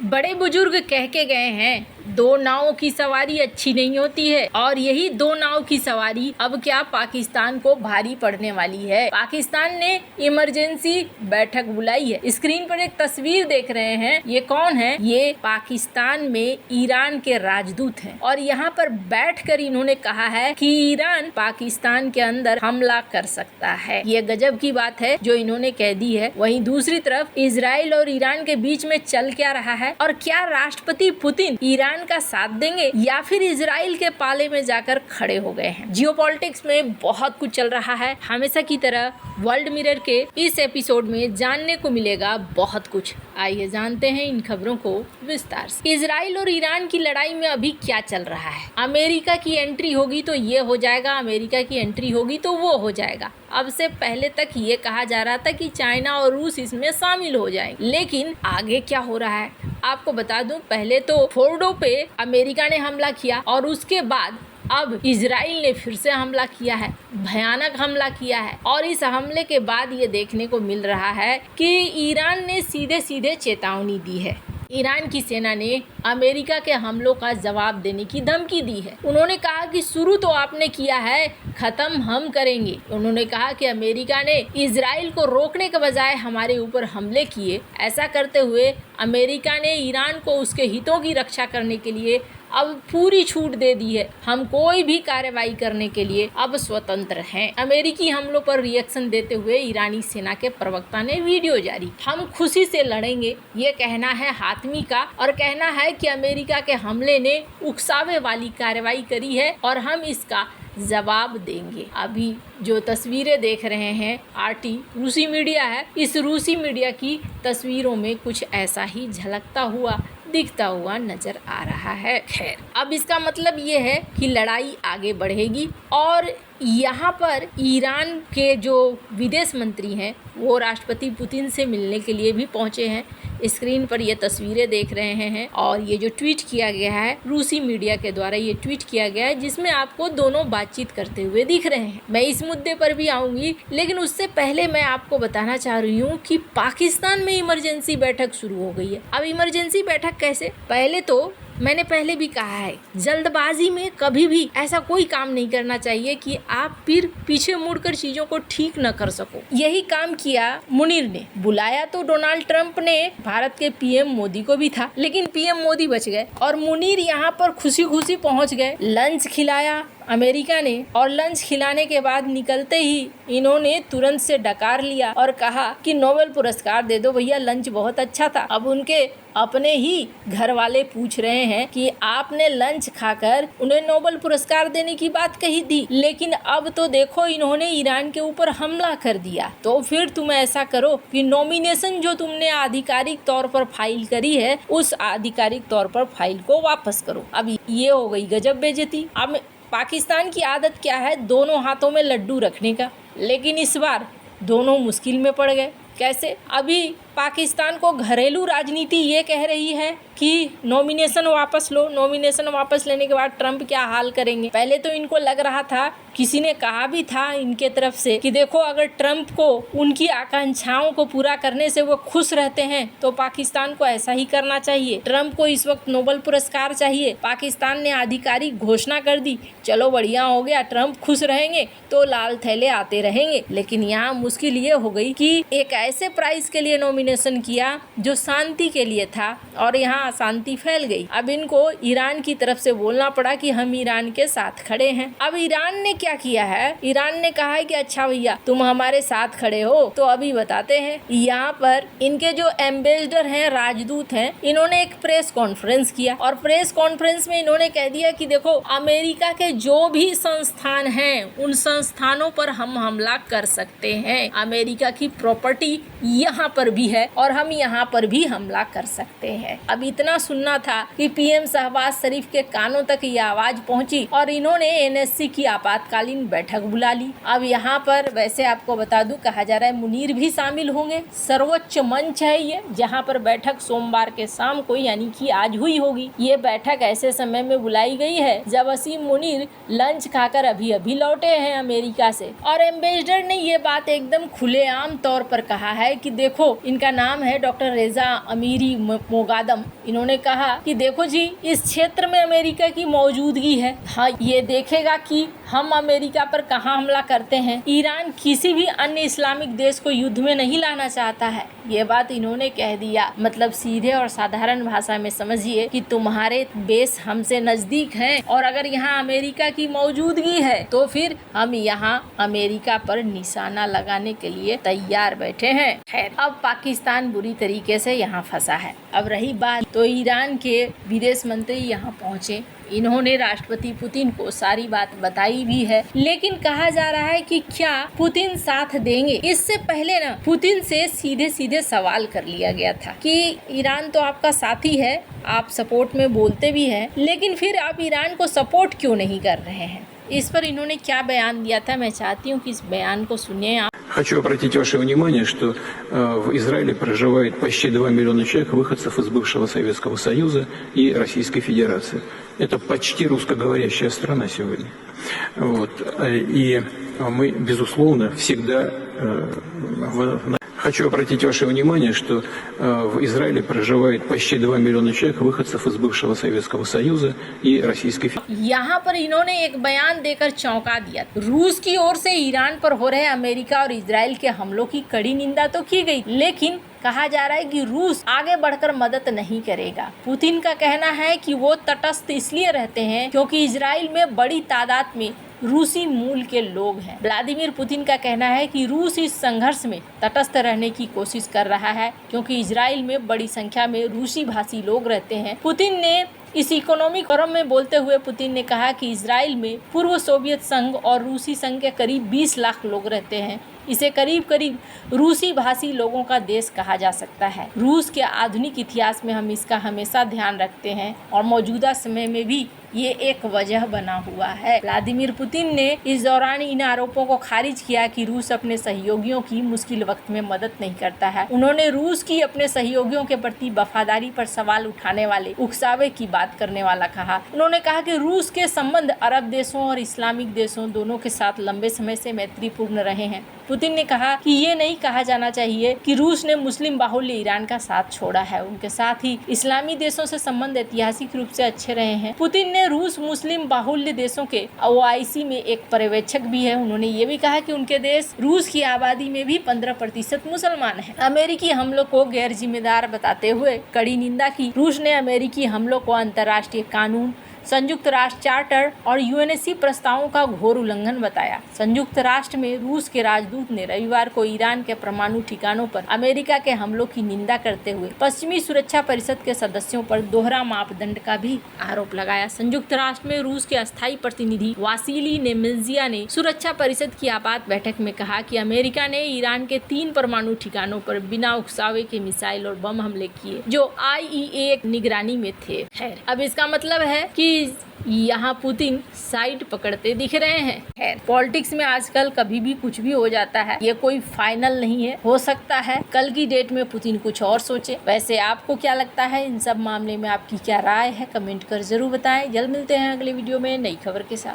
बड़े बुजुर्ग कह के गए हैं, दो नावों की सवारी अच्छी नहीं होती है, और यही दो नाव की सवारी अब क्या पाकिस्तान को भारी पड़ने वाली है। पाकिस्तान ने इमरजेंसी बैठक बुलाई है। स्क्रीन पर एक तस्वीर देख रहे हैं, ये कौन है? ये पाकिस्तान में ईरान के राजदूत हैं, और यहाँ पर बैठकर इन्होंने कहा है कि ईरान पाकिस्तान के अंदर हमला कर सकता है। ये गजब की बात है जो इन्होंने कह दी है। वहीं दूसरी तरफ इजराइल और ईरान के बीच में चल क्या रहा है, और क्या राष्ट्रपति पुतिन ईरान का साथ देंगे या फिर इजराइल के पाले में जाकर खड़े हो गए हैं। जियोपॉलिटिक्स में बहुत कुछ चल रहा है। हमेशा की तरह वर्ल्ड मिरर के इस एपिसोड में जानने को मिलेगा बहुत कुछ। आइए जानते हैं इन खबरों को विस्तार से। इजराइल और ईरान की लड़ाई में अभी क्या चल रहा है? अमेरिका की एंट्री होगी तो ये हो जाएगा, अमेरिका की एंट्री होगी तो वो हो जाएगा। अब से पहले तक ये कहा जा रहा था कि चाइना और रूस इसमें शामिल हो जाएंगे, लेकिन आगे क्या हो रहा है आपको बता दूं। पहले तो फोर्डो पे अमेरिका ने हमला किया, और उसके बाद अब इजराइल ने फिर से हमला किया है, भयानक हमला किया है। और इस हमले के बाद ये देखने को मिल रहा है कि ईरान ने सीधे सीधे चेतावनी दी है। ईरान की सेना ने अमेरिका के हमलों का जवाब देने की धमकी दी है। उन्होंने कहा कि शुरू तो आपने किया है, खत्म हम करेंगे। उन्होंने कहा कि अमेरिका ने इजराइल को रोकने के बजाय हमारे ऊपर हमले किए। ऐसा करते हुए अमेरिका ने ईरान को उसके हितों की रक्षा करने के लिए अब पूरी छूट दे दी है। हम कोई भी कार्रवाई करने के लिए अब स्वतंत्र हैं। अमेरिकी हमलों पर रिएक्शन देते हुए ईरानी सेना के प्रवक्ता ने वीडियो जारी। हम खुशी से लड़ेंगे, ये कहना है हातमी का, और कहना है कि अमेरिका के हमले ने उकसावे वाली कार्रवाई करी है और हम इसका जवाब देंगे। अभी जो तस्वीरें देख रहे हैं आरटी रूसी मीडिया है, इस रूसी मीडिया की तस्वीरों में कुछ ऐसा ही झलकता हुआ दिखता हुआ नजर आ रहा है। खैर, अब इसका मतलब ये है कि लड़ाई आगे बढ़ेगी, और यहाँ पर ईरान के जो विदेश मंत्री हैं वो राष्ट्रपति पुतिन से मिलने के लिए भी पहुँचे हैं। स्क्रीन पर ये तस्वीरें देख रहे हैं, और ये जो ट्वीट किया गया है रूसी मीडिया के द्वारा, ये ट्वीट किया गया है जिसमें आपको दोनों बातचीत करते हुए दिख रहे हैं। मैं इस मुद्दे पर भी आऊंगी, लेकिन उससे पहले मैं आपको बताना चाह रही हूँ कि पाकिस्तान में इमरजेंसी बैठक शुरू हो गई है। अब इमरजेंसी बैठक कैसे? पहले तो मैंने पहले भी कहा है, जल्दबाजी में कभी भी ऐसा कोई काम नहीं करना चाहिए कि आप फिर पीछे मुड़कर चीजों को ठीक न कर सको। यही काम किया मुनीर ने। बुलाया तो डोनाल्ड ट्रंप ने भारत के पीएम मोदी को भी था, लेकिन पीएम मोदी बच गए और मुनीर यहाँ पर खुशी खुशी पहुँच गए। लंच खिलाया अमेरिका ने, और लंच खिलाने के बाद निकलते ही इन्होंने तुरंत से डकार लिया और कहा कि नोबेल पुरस्कार दे दो भैया, लंच बहुत अच्छा था। अब उनके अपने ही घर वाले पूछ रहे हैं कि आपने लंच खाकर उन्हें नोबेल पुरस्कार देने की बात कही थी, लेकिन अब तो देखो इन्होंने ईरान के ऊपर हमला कर दिया। तो फिर तुम ऐसा करो कि नॉमिनेशन जो तुमने आधिकारिक तौर पर फाइल करी है, उस आधिकारिक तौर पर फाइल को वापस करो। अब ये हो गई गजब बेइज्जती। अब पाकिस्तान की आदत क्या है, दोनों हाथों में लड्डू रखने का, लेकिन इस बार दोनों मुश्किल में पड़ गए। कैसे? अभी पाकिस्तान को घरेलू राजनीति ये कह रही है कि नॉमिनेशन वापस लो। नॉमिनेशन वापस लेने के बाद ट्रंप क्या हाल करेंगे? पहले तो इनको लग रहा था, किसी ने कहा भी था इनके तरफ से कि देखो अगर ट्रंप को उनकी आकांक्षाओं को पूरा करने से वो खुश रहते हैं तो पाकिस्तान को ऐसा ही करना चाहिए। ट्रंप को इस वक्त नोबेल पुरस्कार चाहिए। पाकिस्तान ने आधिकारिक घोषणा कर दी, चलो बढ़िया हो गया, ट्रंप खुश रहेंगे तो लाल थैले आते रहेंगे। लेकिन यहाँ मुश्किल ये हो गई कि एक ऐसे प्राइज के लिए नॉमिनेशन किया जो शांति के लिए था, और यहाँ अशांति फैल गई। अब इनको ईरान की तरफ से बोलना पड़ा कि हम ईरान के साथ खड़े हैं। अब ईरान ने क्या किया है? ईरान ने कहा है कि अच्छा भैया तुम हमारे साथ खड़े हो तो अभी बताते हैं। यहाँ पर इनके जो एम्बेसडर हैं, राजदूत हैं, इन्होंने एक प्रेस कॉन्फ्रेंस किया, और प्रेस कॉन्फ्रेंस में इन्होंने कह दिया कि देखो अमेरिका के जो भी संस्थान हैं उन संस्थानों पर हम हमला कर सकते हैं। अमेरिका की प्रॉपर्टी यहाँ पर भी है और हम यहाँ पर भी हमला कर सकते हैं। अब इतना सुनना था कि पीएम शहबाज शरीफ के कानों तक ये आवाज पहुंची और इन्होंने एनएससी की आपातकालीन बैठक बुला ली। अब यहाँ पर वैसे आपको बता दूं, कहा जा रहा है मुनीर भी शामिल होंगे। सर्वोच्च मंच है ये, जहाँ पर बैठक सोमवार के शाम को यानी कि आज हुई होगी। ये बैठक ऐसे समय में बुलाई गई है जब वसीम मुनीर लंच खाकर अभी अभी लौटे हैं अमेरिका से, और एम्बेसडर ने ये बात एकदम खुलेआम तौर पर कहा है कि देखो इन इनका नाम है डॉक्टर रेजा अमीरी मोगादम। इन्होंने कहा कि देखो जी, इस क्षेत्र में अमेरिका की मौजूदगी है, हाँ ये देखेगा कि हम अमेरिका पर कहाँ हमला करते हैं। ईरान किसी भी अन्य इस्लामिक देश को युद्ध में नहीं लाना चाहता है, ये बात इन्होंने कह दिया। मतलब सीधे और साधारण भाषा में समझिए कि तुम्हारे बेस हमसे नजदीक हैं और अगर यहाँ अमेरिका की मौजूदगी है तो फिर हम यहाँ अमेरिका पर निशाना लगाने के लिए तैयार बैठे हैं। खैर, अब पाकिस्तान बुरी तरीके से यहाँ फंसा है। अब रही बात तो ईरान के विदेश मंत्री यहाँ पहुँचे, इन्होंने राष्ट्रपति पुतिन को सारी बात बताई भी है, लेकिन कहा जा रहा है कि क्या पुतिन साथ देंगे। इससे पहले ना पुतिन से सीधे सीधे सवाल कर लिया गया था कि ईरान तो आपका साथी है, आप सपोर्ट में बोलते भी हैं, लेकिन फिर आप ईरान को सपोर्ट क्यों नहीं कर रहे हैं। इस पर इन्होंने क्या बयान दिया था, मैं चाहती हूँ कि इस बयान को सुनिए आप। Хочу обратить ваше внимание, что в Израиле проживает почти 2 миллиона человек, выходцев из бывшего Советского Союза и Российской Федерации. Это почти русскоговорящая страна сегодня. Вот. И мы, безусловно, всегда... Хочу обратить ваше внимание, что в Израиле проживает почти 2 миллиона человек, выходцев из бывшего Советского Союза и Российской Федерации. यहाँ पर इन्होंने एक बयान देकर चौंका दिया। रूस की ओर से ईरान पर हो रहे अमेरिका और इजराइल के हमलों की कड़ी निंदा तो की गई, लेकिन कहा जा रहा है कि रूस आगे बढ़कर मदद नहीं करेगा। पुतिन का कहना है कि वो तटस्थ इसलिए रहते हैं क्योंकि इजराइल में बड़ी तादाद में रूसी मूल के लोग हैं। व्लादिमीर पुतिन का कहना है कि रूस इस संघर्ष में तटस्थ रहने की कोशिश कर रहा है क्योंकि इजराइल में बड़ी संख्या में रूसी भाषी लोग रहते हैं। पुतिन ने इस इकोनॉमिक फोरम में बोलते हुए पुतिन ने कहा कि इजराइल में पूर्व सोवियत संघ और रूसी संघ के करीब 20 लाख लोग रहते हैं। इसे करीब करीब रूसी भाषी लोगों का देश कहा जा सकता है। रूस के आधुनिक इतिहास में हम इसका हमेशा ध्यान रखते हैं और मौजूदा समय में भी ये एक वजह बना हुआ है। व्लादिमीर पुतिन ने इस दौरान इन आरोपों को खारिज किया कि रूस अपने सहयोगियों की मुश्किल वक्त में मदद नहीं करता है। उन्होंने रूस की अपने सहयोगियों के प्रति वफादारी पर सवाल उठाने वाले उकसावे की बात करने वाला कहा। उन्होंने कहा कि रूस के संबंध अरब देशों और इस्लामिक देशों दोनों के साथ लंबे समय से मैत्रीपूर्ण रहे हैं। पुतिन ने कहा कि ये नहीं कहा जाना चाहिए कि रूस ने मुस्लिम बाहुल्य ईरान का साथ छोड़ा है, उनके साथ ही इस्लामी देशों से संबंध ऐतिहासिक रूप से अच्छे रहे हैं। पुतिन ने रूस मुस्लिम बाहुल्य देशों के OIC में एक पर्यवेक्षक भी है। उन्होंने ये भी कहा कि उनके देश रूस की आबादी में भी 15% मुसलमान हैं। अमेरिकी हमलों को गैर जिम्मेदार बताते हुए कड़ी निंदा की। रूस ने अमेरिकी हमलों को अंतर्राष्ट्रीय कानून, संयुक्त राष्ट्र चार्टर और UNSC प्रस्तावों का घोर उल्लंघन बताया। संयुक्त राष्ट्र में रूस के राजदूत ने रविवार को ईरान के परमाणु ठिकानों पर अमेरिका के हमलों की निंदा करते हुए पश्चिमी सुरक्षा परिषद के सदस्यों पर दोहरा मापदंड का भी आरोप लगाया। संयुक्त राष्ट्र में रूस के अस्थायी प्रतिनिधि वासिली नेमेंजिया ने सुरक्षा परिषद की आपात बैठक में कहा कि अमेरिका ने ईरान के 3 परमाणु ठिकानों पर बिना उकसावे के मिसाइल और बम हमले किए जो IAEA निगरानी में थे। खैर, अब इसका मतलब है कि यहाँ पुतिन साइड पकड़ते दिख रहे हैं। खैर, पॉलिटिक्स में आजकल कभी भी कुछ भी हो जाता है, ये कोई फाइनल नहीं है। हो सकता है कल की डेट में पुतिन कुछ और सोचे। वैसे आपको क्या लगता है इन सब मामले में, आपकी क्या राय है, कमेंट कर जरूर बताएं। जल्द मिलते हैं अगले वीडियो में नई खबर के साथ।